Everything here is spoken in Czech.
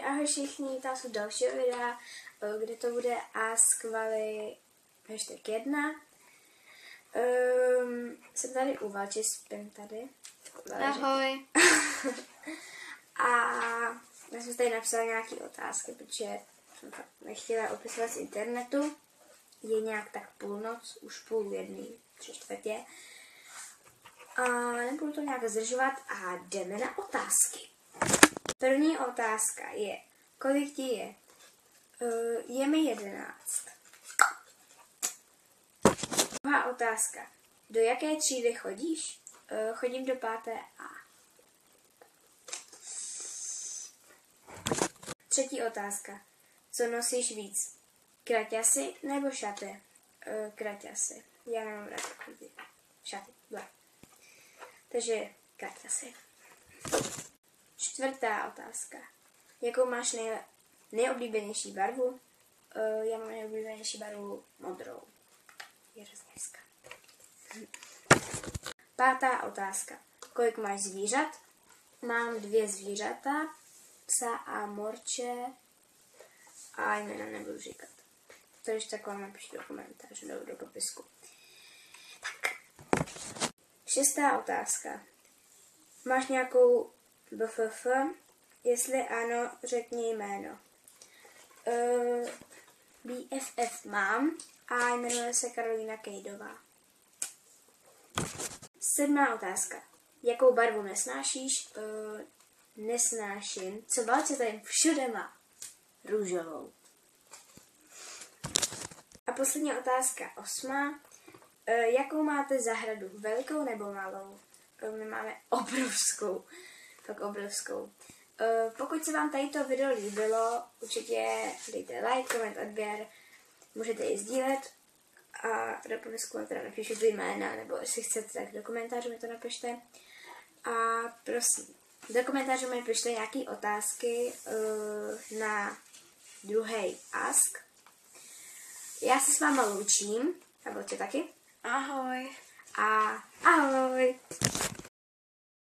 ahoj všichni, vítám se u dalšího videa, kde to bude #1. Jsem tady u Valči, spím tady. Ahoj. A já jsem tady napsala nějaké otázky, protože jsem fakt nechtěla opisovat z internetu. Je nějak tak půlnoc, už 12:30, 3/4. A nebudu to nějak zdržovat a jdeme na otázky. První otázka je, kolik ti je? Je mi 11. Druhá otázka, do jaké třídy chodíš? Chodím do 5. A. Třetí otázka, co nosíš víc? Kraťasy nebo šaty? Kraťasy. Já nemám rád chodit. Šaty. Ble. Takže kraťasy. Čtvrtá otázka. Jakou máš nejoblíbenější barvu? Já mám nejoblíbenější barvu modrou. Je hrozně hezká. Pátá otázka. Kolik máš zvířat? Mám 2 zvířata, psa a morče a jména nebudu říkat. To když tak vám napište do komentářů nebo do popisku. Tak. 6. otázka. Máš nějakou BFF? Jestli ano, řekni jméno. BFF mám a jmenuje se Karolína Kejdová. 7. otázka. Jakou barvu nesnášíš? Nesnáším. Co Valče tady všude má? Růžovou. A poslední otázka, 8. Jakou máte zahradu? Velikou nebo malou? My máme obrovskou. Tak obrovskou. Pokud se vám tady to video líbilo, určitě dejte like, koment, odběr, můžete ji sdílet a do popisku teda napíšu jména, nebo jestli chcete, tak do komentářů mi to napište. A prosím, do komentářů mi pište nějaké otázky na druhý ask. Já se s váma loučím, a Valče taky. Ahoj. A ahoj.